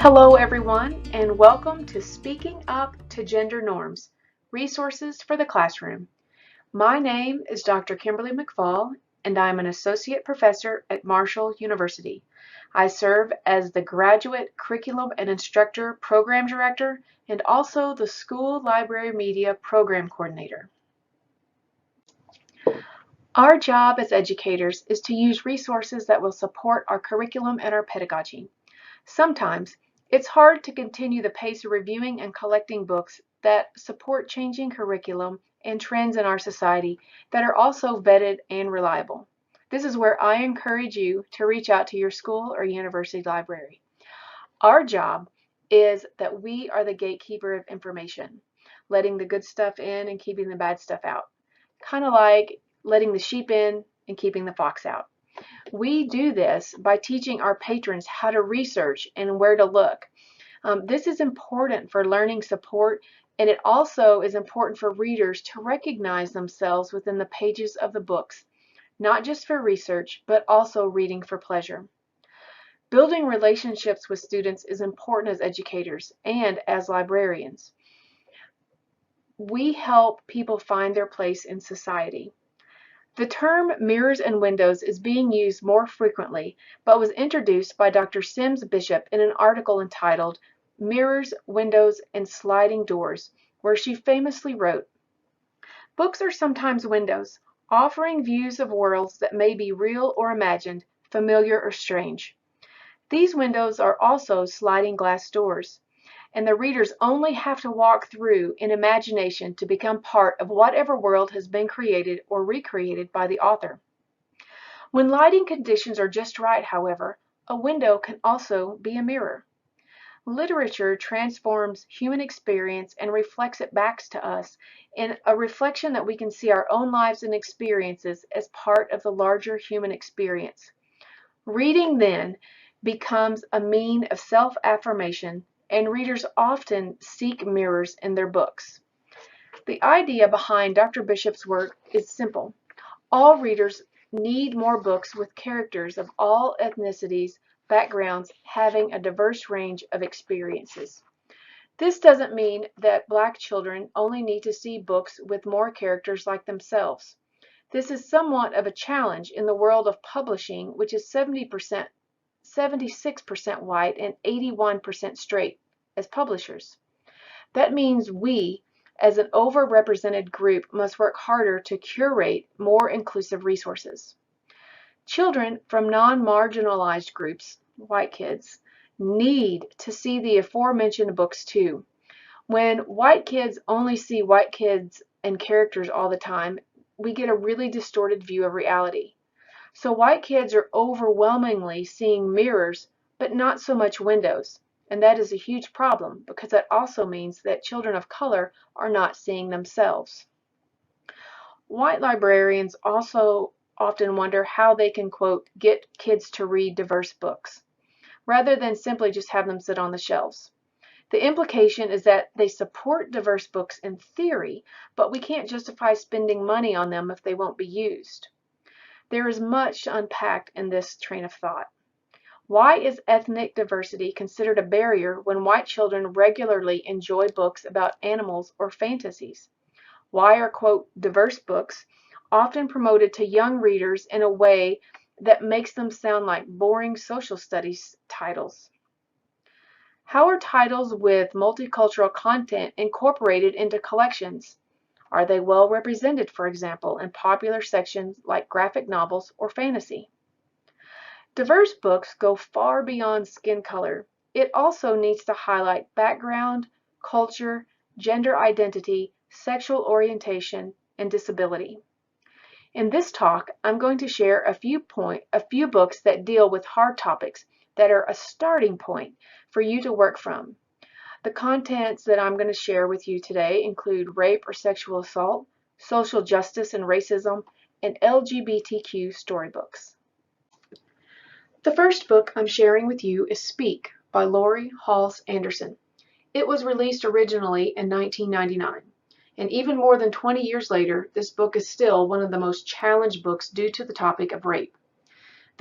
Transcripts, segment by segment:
Hello everyone, and welcome to Speaking Up to Gender Norms, Resources for the Classroom. My name is Dr. Kimberly McFall, and I'm an Associate Professor at Marshall University. I serve as the Graduate Curriculum and Instructor Program Director and also the School Library Media Program Coordinator. Our job as educators is to use resources that will support our curriculum and our pedagogy. Sometimes, it's hard to continue the pace of reviewing and collecting books that support changing curriculum and trends in our society that are also vetted and reliable. This is where I encourage you to reach out to your school or university library. Our job is that we are the gatekeeper of information, letting the good stuff in and keeping the bad stuff out. Kind of like letting the sheep in and keeping the fox out. We do this by teaching our patrons how to research and where to look. This is important for learning support, and it also is important for readers to recognize themselves within the pages of the books, not just for research, but also reading for pleasure. Building relationships with students is important as educators and as librarians. We help people find their place in society. The term mirrors and windows is being used more frequently, but was introduced by Dr. Sims Bishop in an article entitled Mirrors, Windows, and Sliding Doors, where she famously wrote, "Books are sometimes windows, offering views of worlds that may be real or imagined, familiar or strange. These windows are also sliding glass doors, and the readers only have to walk through in imagination to become part of whatever world has been created or recreated by the author. When lighting conditions are just right, however, a window can also be a mirror. Literature transforms human experience and reflects it back to us in a reflection that we can see our own lives and experiences as part of the larger human experience. Reading then becomes a means of self-affirmation, and readers often seek mirrors in their books." The idea behind Dr. Bishop's work is simple. All readers need more books with characters of all ethnicities, backgrounds, having a diverse range of experiences. This doesn't mean that Black children only need to see books with more characters like themselves. This is somewhat of a challenge in the world of publishing, which is 76% white and 81% straight as publishers. That means we, as an overrepresented group, must work harder to curate more inclusive resources. Children from non-marginalized groups, white kids, need to see the aforementioned books too. When white kids only see white kids and characters all the time, we get a really distorted view of reality. So white kids are overwhelmingly seeing mirrors, but not so much windows. And that is a huge problem because that also means that children of color are not seeing themselves. White librarians also often wonder how they can, quote, get kids to read diverse books, rather than simply just have them sit on the shelves. The implication is that they support diverse books in theory, but we can't justify spending money on them if they won't be used. There is much to unpack in this train of thought. Why is ethnic diversity considered a barrier when white children regularly enjoy books about animals or fantasies? Why are, quote, diverse books often promoted to young readers in a way that makes them sound like boring social studies titles? How are titles with multicultural content incorporated into collections? Are they well represented, for example, in popular sections like graphic novels or fantasy? Diverse books go far beyond skin color. It also needs to highlight background, culture, gender identity, sexual orientation, and disability. In this talk, I'm going to share a few books that deal with hard topics that are a starting point for you to work from. The contents that I'm going to share with you today include rape or sexual assault, social justice and racism, and LGBTQ storybooks. The first book I'm sharing with you is Speak by Lori Halse Anderson. It was released originally in 1999, and even more than 20 years later, this book is still one of the most challenged books due to the topic of rape.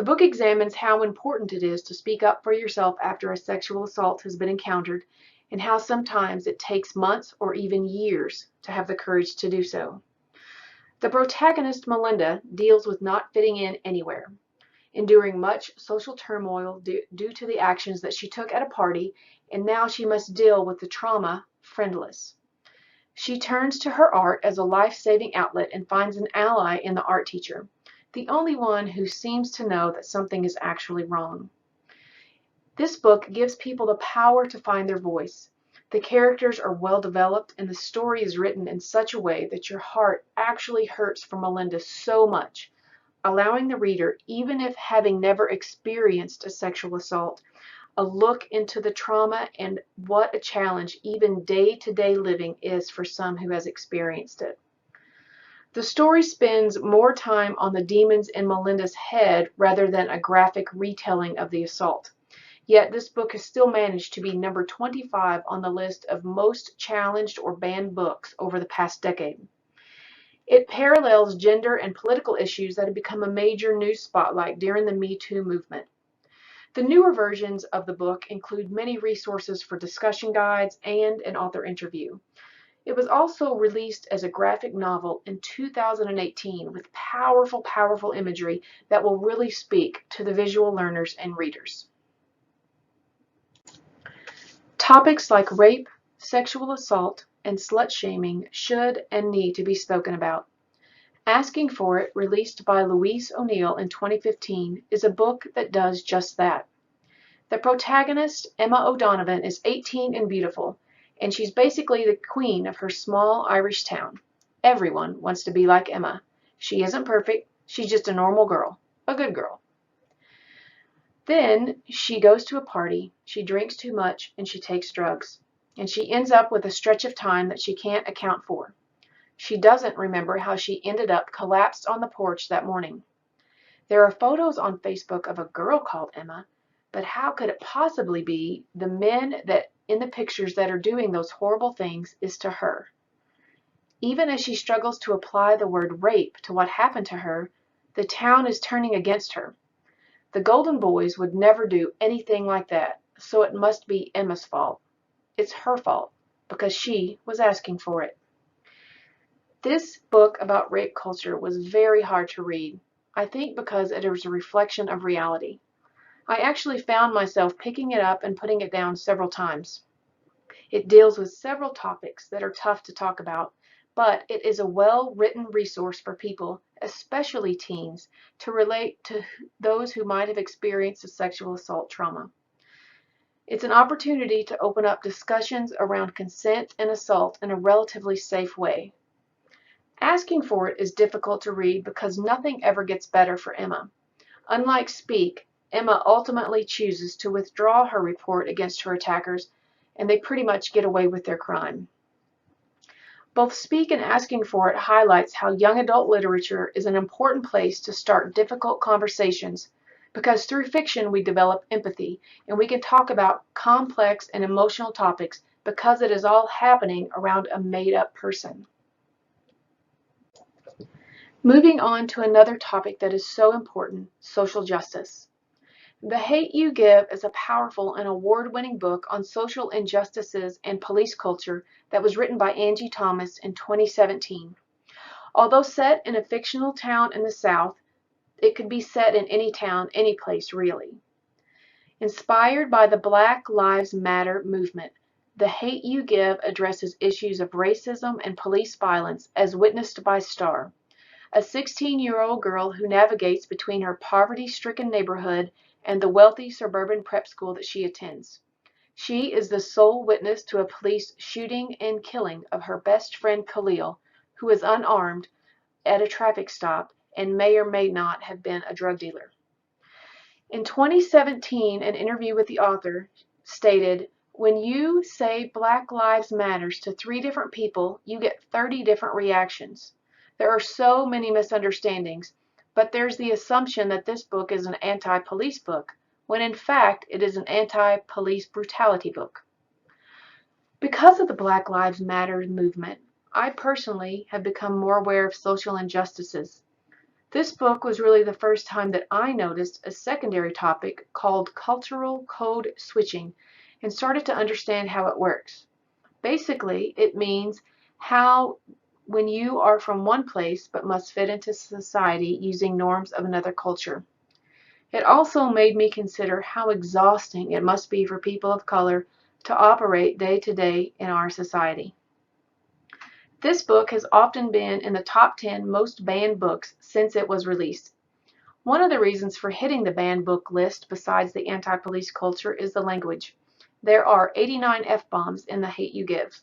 The book examines how important it is to speak up for yourself after a sexual assault has been encountered, and how sometimes it takes months or even years to have the courage to do so. The protagonist, Melinda, deals with not fitting in anywhere, enduring much social turmoil due to the actions that she took at a party, and now she must deal with the trauma friendless. She turns to her art as a life-saving outlet and finds an ally in the art teacher, the only one who seems to know that something is actually wrong. This book gives people the power to find their voice. The characters are well developed, and the story is written in such a way that your heart actually hurts for Melinda so much, allowing the reader, even if having never experienced a sexual assault, a look into the trauma and what a challenge even day-to-day living is for some who has experienced it. The story spends more time on the demons in Melinda's head rather than a graphic retelling of the assault. Yet this book has still managed to be number 25 on the list of most challenged or banned books over the past decade. It parallels gender and political issues that have become a major news spotlight during the Me Too movement. The newer versions of the book include many resources for discussion guides and an author interview. It was also released as a graphic novel in 2018 with powerful imagery that will really speak to the visual learners and readers. Topics like rape, sexual assault, and slut-shaming should and need to be spoken about. Asking for It, released by Louise O'Neill in 2015, is a book that does just that. The protagonist, Emma O'Donovan, is 18 and beautiful, and she's basically the queen of her small Irish town. Everyone wants to be like Emma. She isn't perfect, she's just a normal girl, a good girl. Then she goes to a party, she drinks too much, and she takes drugs, and she ends up with a stretch of time that she can't account for. She doesn't remember how she ended up collapsed on the porch that morning. There are photos on Facebook of a girl called Emma, but how could it possibly be the men that in the pictures that are doing those horrible things is to her? Even as she struggles to apply the word rape to what happened to her, the town is turning against her. The Golden Boys would never do anything like that, so it must be Emma's fault. It's her fault, because she was asking for it. This book about rape culture was very hard to read, I think because it is a reflection of reality. I actually found myself picking it up and putting it down several times. It deals with several topics that are tough to talk about, but it is a well-written resource for people, especially teens, to relate to those who might have experienced a sexual assault trauma. It's an opportunity to open up discussions around consent and assault in a relatively safe way. Asking for It is difficult to read because nothing ever gets better for Emma. Unlike Speak, Emma ultimately chooses to withdraw her report against her attackers, and they pretty much get away with their crime. Both Speak and Asking for It highlights how young adult literature is an important place to start difficult conversations, because through fiction we develop empathy, and we can talk about complex and emotional topics because it is all happening around a made-up person. Moving on to another topic that is so important, social justice. The Hate U Give is a powerful and award-winning book on social injustices and police culture that was written by Angie Thomas in 2017. Although set in a fictional town in the South, it could be set in any town, any place, really. Inspired by the Black Lives Matter movement, The Hate U Give addresses issues of racism and police violence as witnessed by Star, a 16-year-old girl who navigates between her poverty-stricken neighborhood and the wealthy suburban prep school that she attends. She is the sole witness to a police shooting and killing of her best friend Khalil, who is unarmed, at a traffic stop and may or may not have been a drug dealer. In 2017, an interview with the author stated, "When you say Black Lives Matters to 3 different people, you get 30 different reactions. There are so many misunderstandings, but there's the assumption that this book is an anti-police book, when in fact it is an anti-police brutality book." Because of the Black Lives Matter movement, I personally have become more aware of social injustices. This book was really the first time that I noticed a secondary topic called cultural code switching and started to understand how it works. Basically, it means how when you are from one place but must fit into society using norms of another culture. It also made me consider how exhausting it must be for people of color to operate day to day in our society. This book has often been in the top 10 most banned books since it was released. One of the reasons for hitting the banned book list besides the anti-police culture is the language. There are 89 F-bombs in The Hate U Give.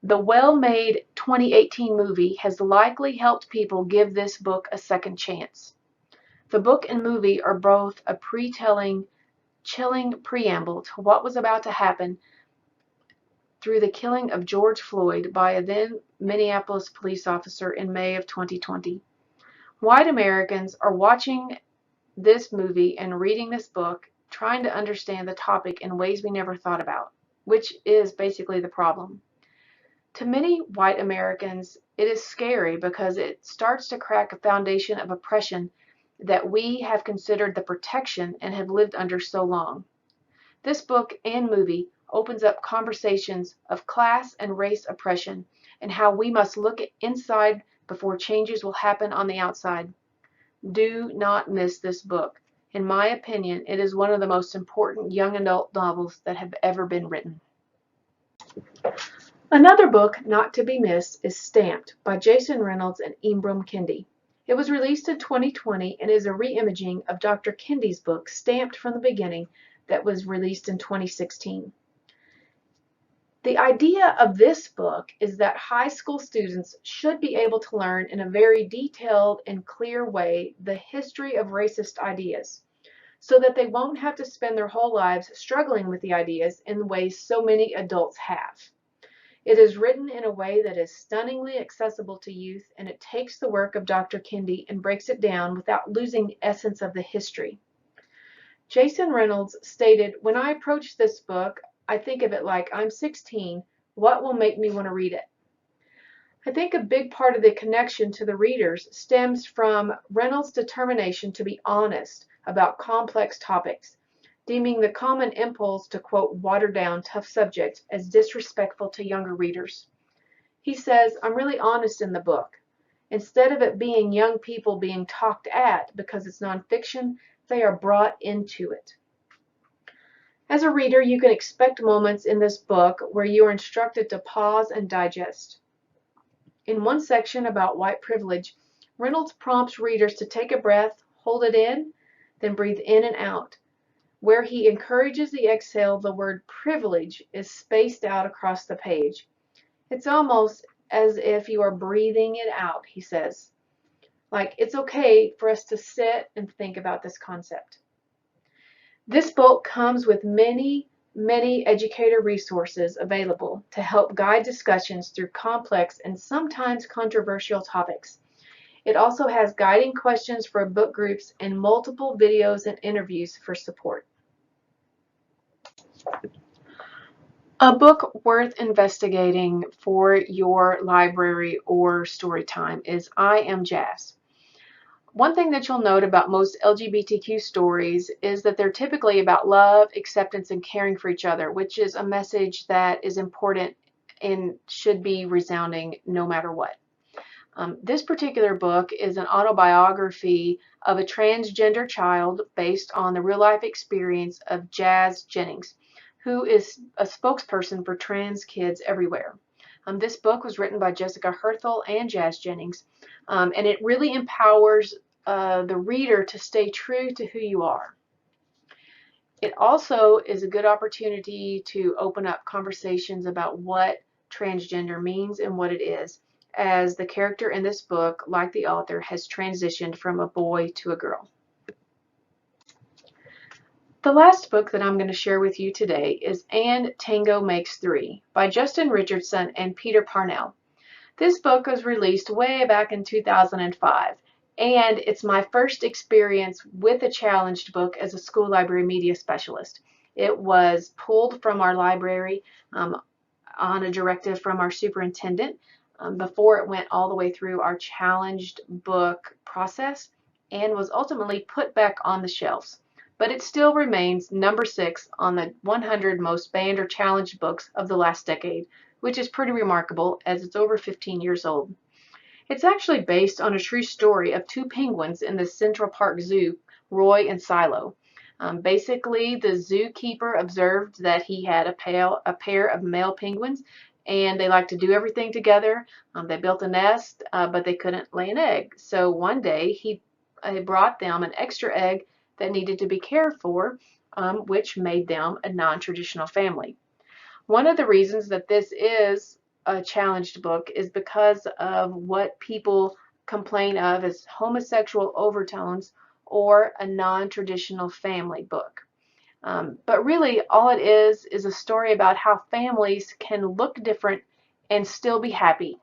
The well-made 2018 movie has likely helped people give this book a second chance. The book and movie are both a chilling preamble to what was about to happen through the killing of George Floyd by a then Minneapolis police officer in May of 2020. White Americans are watching this movie and reading this book, trying to understand the topic in ways we never thought about, which is basically the problem. To many white Americans, it is scary because it starts to crack a foundation of oppression that we have considered the protection and have lived under so long. This book and movie opens up conversations of class and race oppression and how we must look inside before changes will happen on the outside. Do not miss this book. In my opinion, it is one of the most important young adult novels that have ever been written. Another book not to be missed is Stamped by Jason Reynolds and Ibram Kendi. It was released in 2020 and is a reimaging of Dr. Kendi's book, Stamped from the Beginning, that was released in 2016. The idea of this book is that high school students should be able to learn in a very detailed and clear way the history of racist ideas, so that they won't have to spend their whole lives struggling with the ideas in the ways so many adults have. It is written in a way that is stunningly accessible to youth, and it takes the work of Dr. Kendi and breaks it down without losing the essence of the history. Jason Reynolds stated, "When I approach this book, I think of it like I'm 16. What will make me want to read it?" I think a big part of the connection to the readers stems from Reynolds' determination to be honest about complex topics, deeming the common impulse to quote watered down tough subjects as disrespectful to younger readers. He says, "I'm really honest in the book. Instead of it being young people being talked at because it's nonfiction, they are brought into it." As a reader, you can expect moments in this book where you are instructed to pause and digest. In one section about white privilege, Reynolds prompts readers to take a breath, hold it in, then breathe in and out. Where he encourages the exhale, the word privilege is spaced out across the page. It's almost as if you are breathing it out, he says. Like, it's okay for us to sit and think about this concept. This book comes with many educator resources available to help guide discussions through complex and sometimes controversial topics. It also has guiding questions for book groups and multiple videos and interviews for support. A book worth investigating for your library or story time is I Am Jazz. One thing that you'll note about most LGBTQ stories is that they're typically about love, acceptance, and caring for each other, which is a message that is important and should be resounding no matter what. This particular book is an autobiography of a transgender child based on the real-life experience of Jazz Jennings, who is a spokesperson for trans kids everywhere. This book was written by Jessica Herthel and Jazz Jennings, and it really empowers the reader to stay true to who you are. It also is a good opportunity to open up conversations about what transgender means and what it is, as the character in this book, like the author, has transitioned from a boy to a girl. The last book that I'm going to share with you today is And Tango Makes 3 by Justin Richardson and Peter Parnell. This book was released way back in 2005, and it's my first experience with a challenged book as a school library media specialist. It was pulled from our library on a directive from our superintendent, before it went all the way through our challenged book process and was ultimately put back on the shelves. But it still remains number 6 on the 100 most banned or challenged books of the last decade, which is pretty remarkable as it's over 15 years old. It's actually based on a true story of 2 penguins in the Central Park Zoo, Roy and Silo. Basically, the zookeeper observed that he had a pair of male penguins, and they like to do everything together. They built a nest, but they couldn't lay an egg. So one day he brought them an extra egg that needed to be cared for, which made them a non-traditional family. One of the reasons that this is a challenged book is because of what people complain of as homosexual overtones or a non-traditional family book. But really all it is a story about how families can look different and still be happy.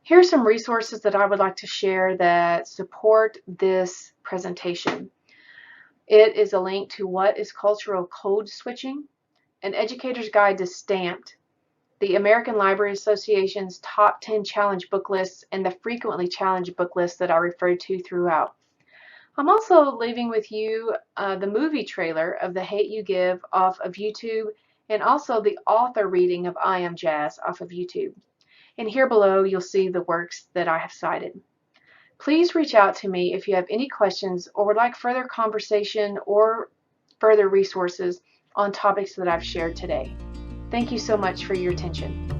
Here are some resources that I would like to share that support this presentation. It is a link to What is Cultural Code Switching, An Educator's Guide to Stamped, the American Library Association's Top 10 Challenge Book Lists, and the Frequently Challenged Book List that I referred to throughout. I'm also leaving with you the movie trailer of The Hate U Give off of YouTube, and also the author reading of I Am Jazz off of YouTube. And here below you'll see the works that I have cited. Please reach out to me if you have any questions or would like further conversation or further resources on topics that I've shared today. Thank you so much for your attention.